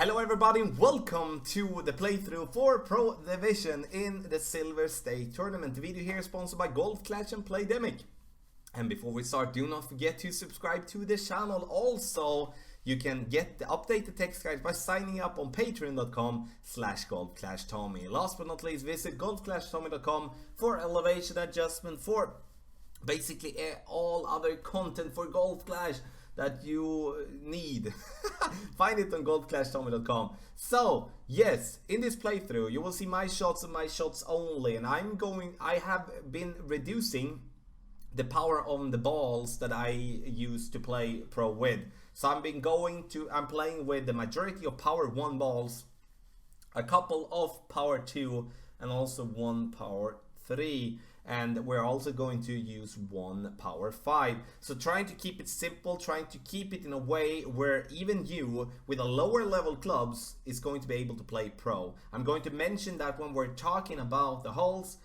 Hello everybody and welcome to the playthrough for Pro Division in the Silver State Tournament. The video here is sponsored by Golf Clash and Playdemic. And before we start, do not forget to subscribe to the channel. Also, you can get the updated text guides by signing up on patreon.com/golfclashtommy. Last but not least, visit golfclashtommy.com for elevation adjustment for basically all other content for Golf Clash that you need. Find it on golfclashtommy.com. So yes, in this playthrough you will see my shots and my shots only, and I have been reducing the power on the balls that I use to play pro with. So I'm playing with the majority of power 1 balls, a couple of power 2, and also 1 power 3. And we're also going to use 1 power 5. So trying to keep it simple, trying to keep it in a way where even you with a lower level clubs is going to be able to play pro. I'm going to mention that when we're talking about the holes,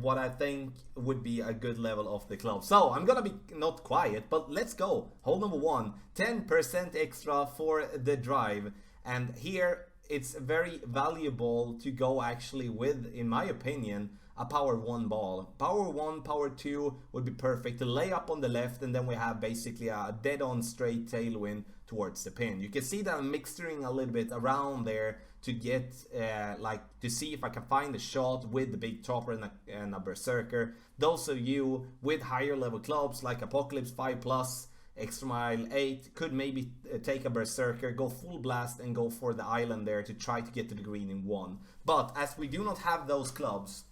what I think would be a good level of the club. So I'm gonna be not quiet, but let's go. Hole number 1, 10% extra for the drive. And here it's very valuable to go actually with, in my opinion, a power 1 ball. Power 1, power 2 would be perfect to lay up on the left, and then we have basically a dead-on straight tailwind towards the pin. You can see that I'm mixturing a little bit around there to get to see if I can find a shot with the big topper and a berserker. Those of you with higher level clubs like Apocalypse 5+, Extra Mile 8 could maybe take a berserker, go full blast and go for the island there to try to get to the green in 1. But as we do not have those clubs,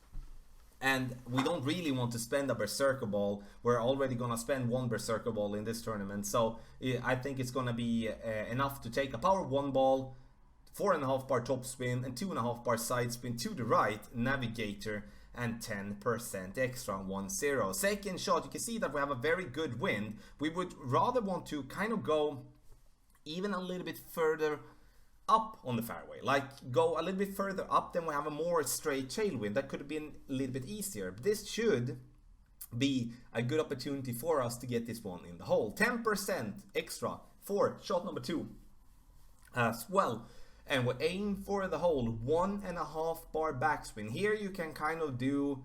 and we don't really want to spend a berserker ball, we're already gonna spend 1 berserker ball in this tournament. So I think it's gonna be enough to take a power 1 ball, 4.5 bar top spin and 2.5 bar side spin to the right, navigator, and 10% extra, 1-0. Second shot, you can see that we have a very good wind. We would rather want to kind of go even a little bit further up on the fairway, like go a little bit further up, then we have a more straight tailwind. That could have been a little bit easier. This should be a good opportunity for us to get this one in the hole. 10% extra for shot number 2 as well. And we aim for the hole, 1.5 bar backspin. Here you can kind of do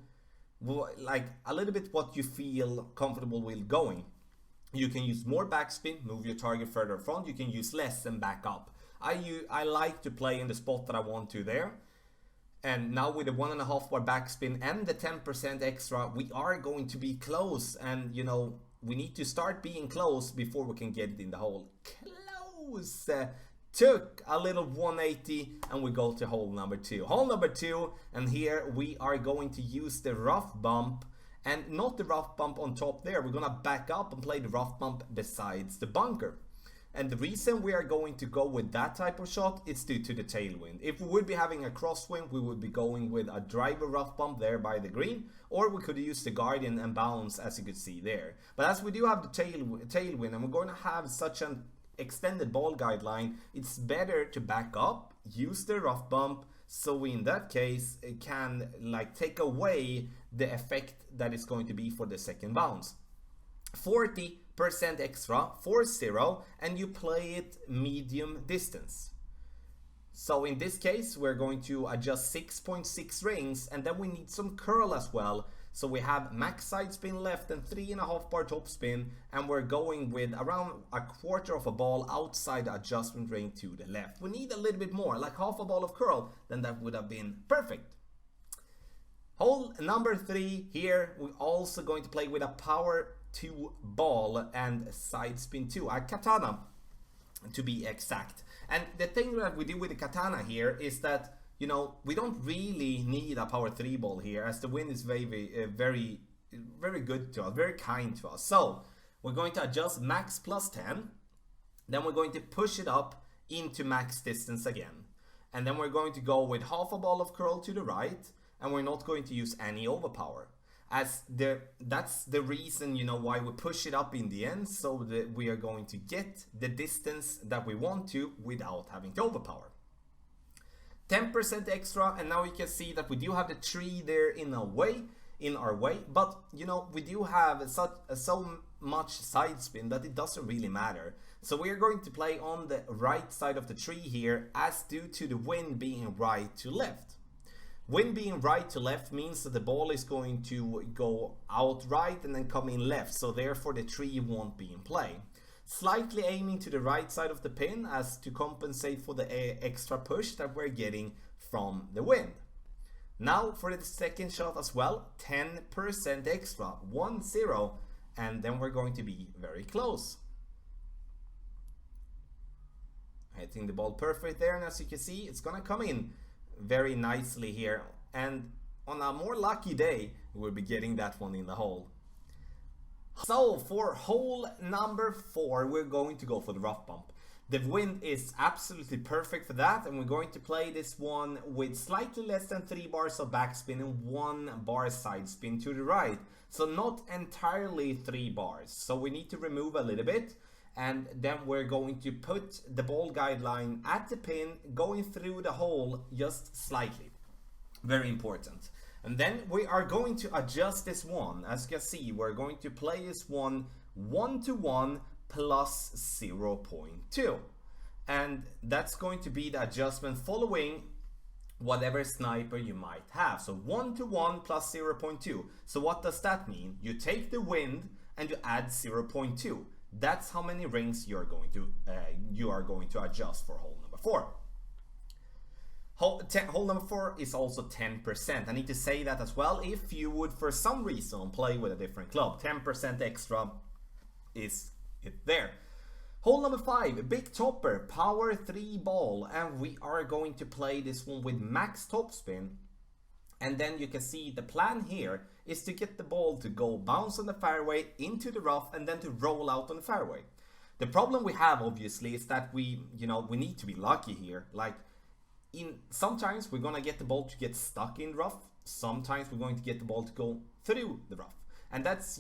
like a little bit what you feel comfortable with going. You can use more backspin, move your target further front. You can use less and back up. I like to play in the spot that I want to there. And now with the 1.5 bar backspin and the 10% extra, we are going to be close. And you know, we need to start being close before we can get it in the hole. Close! Took a little 180 and we go to hole number 2. Hole number 2, and here we are going to use the rough bump. And not the rough bump on top there. We're gonna back up and play the rough bump besides the bunker. And the reason we are going to go with that type of shot is due to the tailwind. If we would be having a crosswind, we would be going with a driver rough bump there by the green, or we could use the guardian and bounce, as you could see there. But as we do have the tailwind and we're going to have such an extended ball guideline, it's better to back up, use the rough bump, so we in that case can like take away the effect that it's going to be for the second bounce. 40% extra, 4-0, and you play it medium distance. So in this case we're going to adjust 6.6 rings, and then we need some curl as well. So we have max side spin left and 3.5 bar top spin, and we're going with around 1/4 of a ball outside the adjustment ring to the left. We need a little bit more, like half a ball of curl, then that would have been perfect. Hole number 3, here we're also going to play with a power 2 ball and side spin 2, a katana to be exact. And the thing that we do with the katana here is that, you know, we don't really need a power 3 ball here, as the wind is very good to us, very kind to us. So we're going to adjust max plus 10, then we're going to push it up into max distance again, and then we're going to go with half a ball of curl to the right, and we're not going to use any overpower. That's the reason, you know, why we push it up in the end, so that we are going to get the distance that we want to without having to overpower. 10% extra, and now you can see that we do have the tree there in our way, but you know, we do have so much side spin that it doesn't really matter. So we are going to play on the right side of the tree here, as due to the wind being right to left. Wind being right to left means that the ball is going to go out right and then come in left, so therefore the tree won't be in play. Slightly aiming to the right side of the pin as to compensate for the extra push that we're getting from the wind. Now for the second shot as well, 10% extra, 1-0, and then we're going to be very close. Hitting the ball perfect there, and as you can see, it's gonna come in very nicely here, and on a more lucky day, we'll be getting that one in the hole. So for hole number 4, we're going to go for the rough bump. The wind is absolutely perfect for that, and we're going to play this one with slightly less than 3 bars of backspin and 1 bar side spin to the right. So not entirely 3 bars. So we need to remove a little bit, and then we're going to put the ball guideline at the pin, going through the hole just slightly. Very important. And then we are going to adjust this one. As you can see, we're going to play this one 1-1 plus 0.2. And that's going to be the adjustment following whatever sniper you might have. So 1-1 plus 0.2. So what does that mean? You take the wind and you add 0.2. That's how many rings you are going to adjust for hole number 4. Hole number 4 is also 10%. I need to say that as well. If you would for some reason play with a different club, 10% extra is it there. Hole number 5, big topper, power 3 ball, and we are going to play this one with max topspin. And then you can see the plan here is to get the ball to go bounce on the fairway into the rough and then to roll out on the fairway. The problem we have obviously is that we need to be lucky here. Like sometimes we're gonna get the ball to get stuck in rough. Sometimes we're going to get the ball to go through the rough, and that's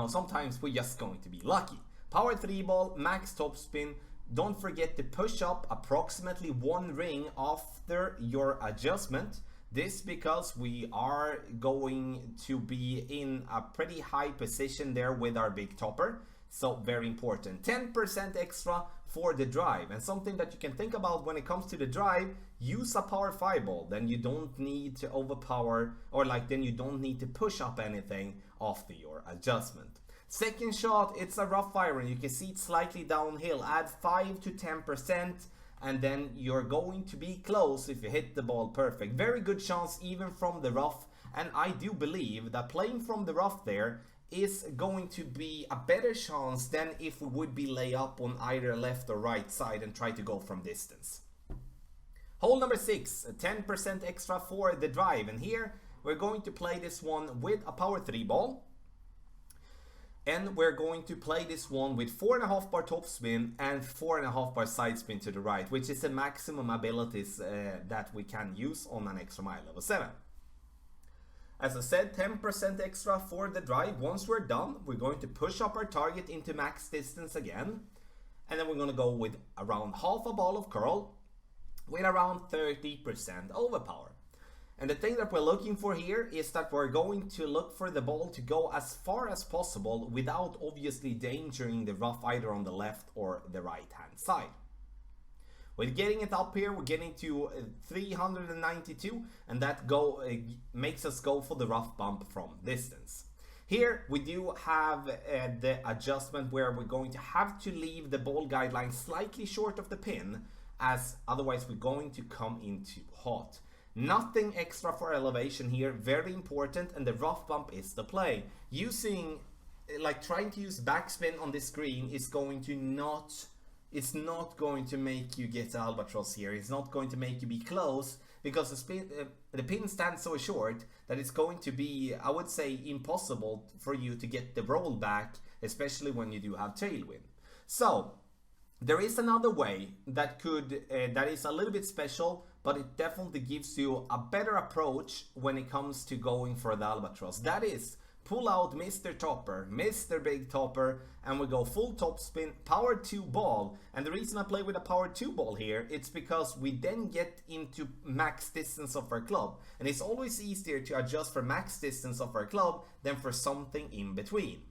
sometimes we're just going to be lucky. Power 3 ball, max topspin. Don't forget to push up approximately 1 ring after your adjustment. This because we are going to be in a pretty high position there with our big topper. So very important. 10% extra for the drive. And something that you can think about when it comes to the drive, use a power 5 ball. Then you don't need to overpower, or then you don't need to push up anything after your adjustment. Second shot, it's a rough iron. You can see it's slightly downhill. Add 5 to 10%. And then you're going to be close if you hit the ball perfect. Very good chance even from the rough, and I do believe that playing from the rough there is going to be a better chance than if we would be lay up on either left or right side and try to go from distance. Hole number 6, 10% extra for the drive, and here we're going to play this one with a power 3 ball. And we're going to play this one with 4.5 bar topspin and 4.5 bar side spin to the right, which is the maximum abilities that we can use on an extra mile level 7. As I said, 10% extra for the drive. Once we're done, we're going to push up our target into max distance again. And then we're going to go with around half a ball of curl with around 30% overpower. And the thing that we're looking for here is that we're going to look for the ball to go as far as possible without obviously endangering the rough either on the left or the right hand side. With getting it up here, we're getting to 392, and that makes us go for the rough bump from distance. Here we do have the adjustment where we're going to have to leave the ball guideline slightly short of the pin, as otherwise we're going to come into hot. Nothing extra for elevation here, very important, and the rough bump is the play. Trying to use backspin on this green is going to it's not going to make you get albatross here. It's not going to make you be close, because the pin stands so short that it's going to be, I would say, impossible for you to get the roll back, especially when you do have tailwind. So there is another way that is a little bit special, but it definitely gives you a better approach when it comes to going for the albatross. That is, pull out Mr. Topper, Mr. Big Topper, and we go full topspin, power 2 ball. And the reason I play with a power 2 ball here, it's because we then get into max distance of our club. And it's always easier to adjust for max distance of our club than for something in between.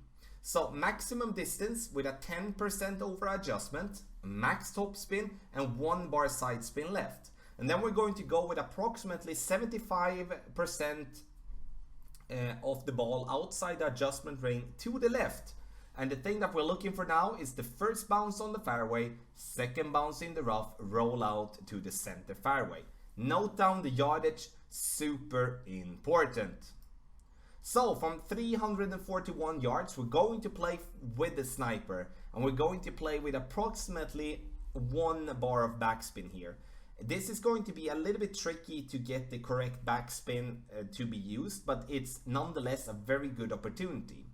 So maximum distance with a 10% over adjustment, max top spin, and 1 bar side spin left. And then we're going to go with approximately 75% of the ball outside the adjustment range to the left. And the thing that we're looking for now is the first bounce on the fairway, second bounce in the rough, roll out to the center fairway. Note down the yardage, super important. So from 341 yards, we're going to play with the sniper, and we're going to play with approximately 1 bar of backspin here. This is going to be a little bit tricky to get the correct backspin to be used, but it's nonetheless a very good opportunity.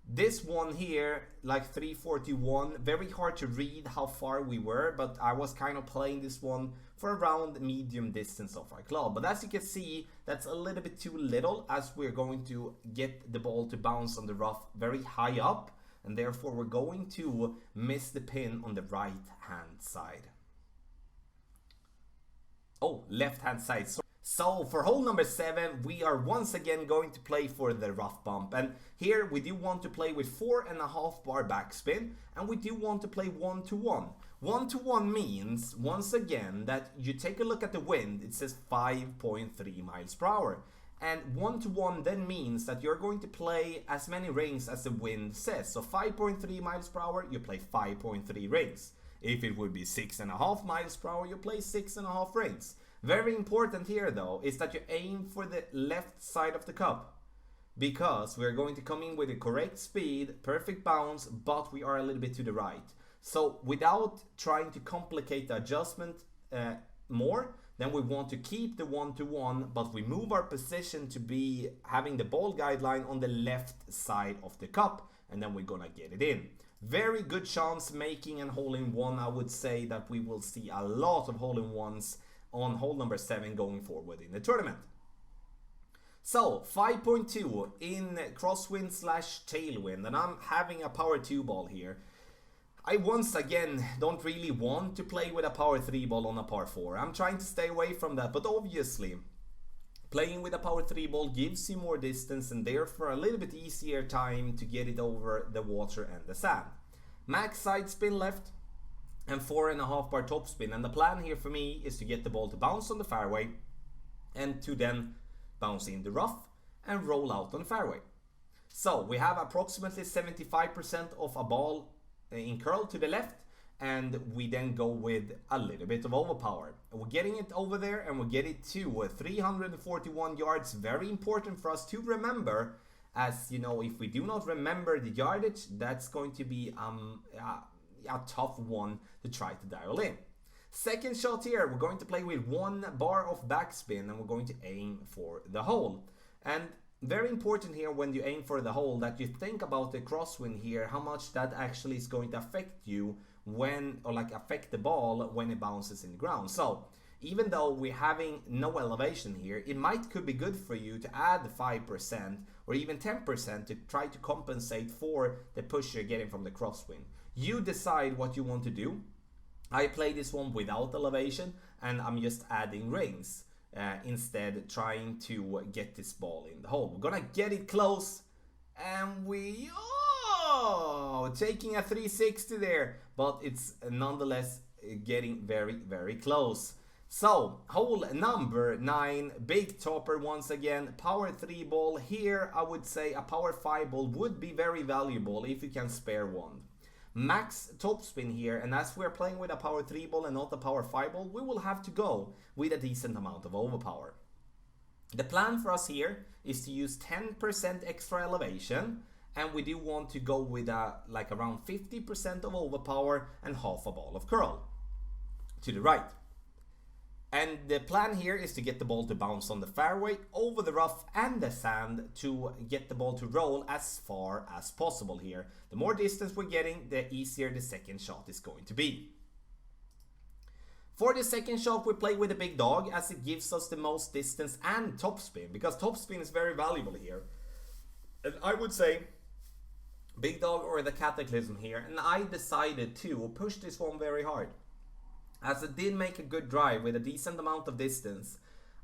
This one here, like 341, very hard to read how far we were, but I was kind of playing this one for around medium distance of our club. But as you can see, that's a little bit too little, as we're going to get the ball to bounce on the rough very high up, and therefore we're going to miss the pin on the right hand side. Oh, left hand side. So for hole number 7, we are once again going to play for the rough bump, and here we do want to play with 4.5 bar backspin, and we do want to play 1-to-1. 1-to-1 means, once again, that you take a look at the wind. It says 5.3 miles per hour, and 1-to-1 then means that you're going to play as many rings as the wind says. So 5.3 miles per hour, you play 5.3 rings. If it would be 6.5 miles per hour, you play 6.5 rings. Very important here though is that you aim for the left side of the cup, because we're going to come in with the correct speed, perfect bounce, but we are a little bit to the right. So without trying to complicate the adjustment more, then we want to keep the 1-to-1, but we move our position to be having the ball guideline on the left side of the cup, and then we're gonna get it in. Very good chance making an hole-in-one. I would say that we will see a lot of hole-in-ones on hole number 7 going forward in the tournament. So 5.2 in crosswind / tailwind, and I'm having a power 2 ball here. I once again don't really want to play with a power 3 ball on a par 4. I'm trying to stay away from that, but obviously playing with a power 3 ball gives you more distance and therefore a little bit easier time to get it over the water and the sand. Max side spin left and 4.5 bar top spin, and the plan here for me is to get the ball to bounce on the fairway and to then bounce in the rough and roll out on the fairway. So we have approximately 75% of a ball in curl to the left, and we then go with a little bit of overpower. We're getting it over there, and we'll get it to 341 yards. Very important for us to remember, as you know, if we do not remember the yardage, that's going to be a tough one to try to dial in. Second shot here, we're going to play with 1 bar of backspin, and we're going to aim for the hole. And very important here when you aim for the hole that you think about the crosswind here, how much that actually is going to affect you when, or like affect the ball when it bounces in the ground. So even though we're having no elevation here, it could be good for you to add 5% or even 10% to try to compensate for the push you're getting from the crosswind. You decide what you want to do. I play this one without elevation, and I'm just adding rings instead, trying to get this ball in the hole. We're gonna get it close, and taking a 360 there, but it's nonetheless getting very, very close. So hole number 9, big topper once again, power 3 ball. Here I would say a power 5 ball would be very valuable if you can spare one. Max topspin here, and as we're playing with a power 3 ball and not a power 5 ball, we will have to go with a decent amount of overpower. The plan for us here is to use 10% extra elevation, and we do want to go with like around 50% of overpower and half a ball of curl to the right. And the plan here is to get the ball to bounce on the fairway, over the rough and the sand, to get the ball to roll as far as possible here. The more distance we're getting, the easier the second shot is going to be. For the second shot, we play with a big dog, as it gives us the most distance and topspin, because topspin is very valuable here. And I would say big dog or the cataclysm here, and I decided to push this one very hard. As it did make a good drive with a decent amount of distance,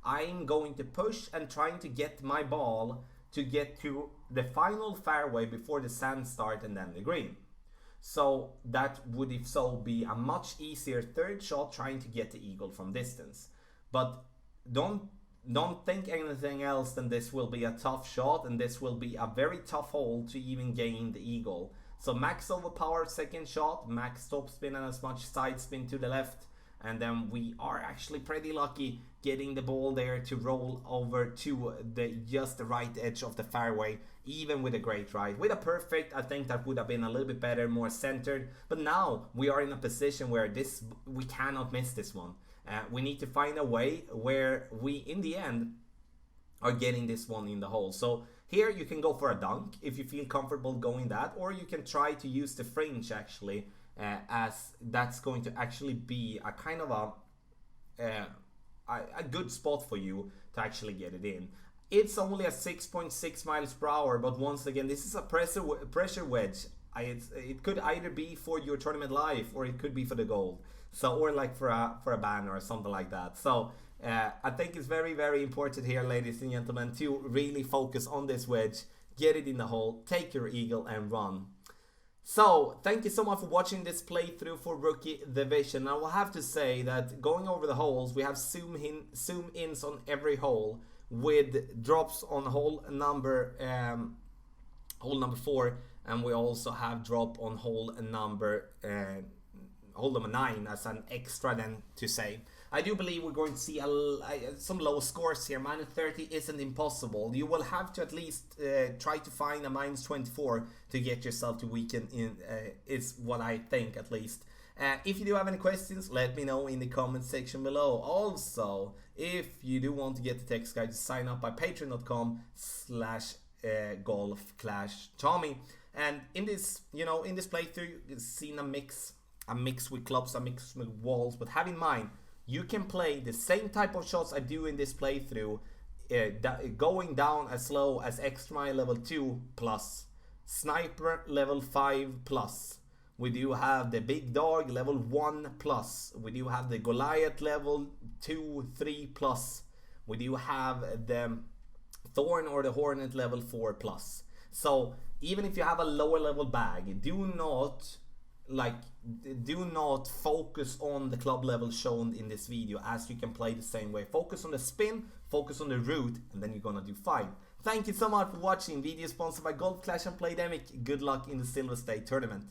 I'm going to push and trying to get my ball to get to the final fairway before the sand start and then the green. So that would, if so, be a much easier third shot trying to get the eagle from distance. But don't think anything else than this will be a tough shot, and this will be a very tough hole to even gain the eagle. So max overpower second shot, max topspin and as much side spin to the left, and then we are actually pretty lucky getting the ball there to roll over to just the right edge of the fairway, even with a great ride. With a perfect, I think that would have been a little bit better, more centered, but now we are in a position where we cannot miss this one. We need to find a way where we, in the end, are getting this one in the hole. So here you can go for a dunk if you feel comfortable going that, or you can try to use the fringe actually, as that's going to actually be a kind of a good spot for you to actually get it in. It's only a 6.6 miles per hour, but once again, this is a pressure wedge. It could either be for your tournament life, or it could be for the gold. So, or like for a banner or something like that. So I think it's very, very important here, ladies and gentlemen, to really focus on this wedge, get it in the hole, take your eagle and run. So thank you so much for watching this playthrough for Rookie Division. I will have to say that going over the holes, we have zoom ins on every hole, with drops on hole number 4, and we also have drop on hole number 9 as an extra then to say. I do believe we're going to see some low scores here. Minus 30 isn't impossible. You will have to at least try to find a minus 24 to get yourself to weekend in, is what I think at least. If you do have any questions, let me know in the comment section below. Also, if you do want to get the text guide, sign up by patreon.com/golfclashtommy. And in this, in this playthrough, you've seen a mix with clubs, a mix with walls. But have in mind, you can play the same type of shots I do in this playthrough, going down as low as extra mile level 2 plus, sniper level 5 plus. We do have the big dog level 1 plus. We do have the Goliath level 2, 3 plus. We do have the Thorn or the Hornet level 4 plus. So even if you have a lower level bag, do not focus on the club level shown in this video, as you can play the same way. Focus on the spin, focus on the route, and then you're gonna do fine. Thank you so much for watching. Video sponsored by Golf Clash and Playdemic. Good luck in the Silver State tournament.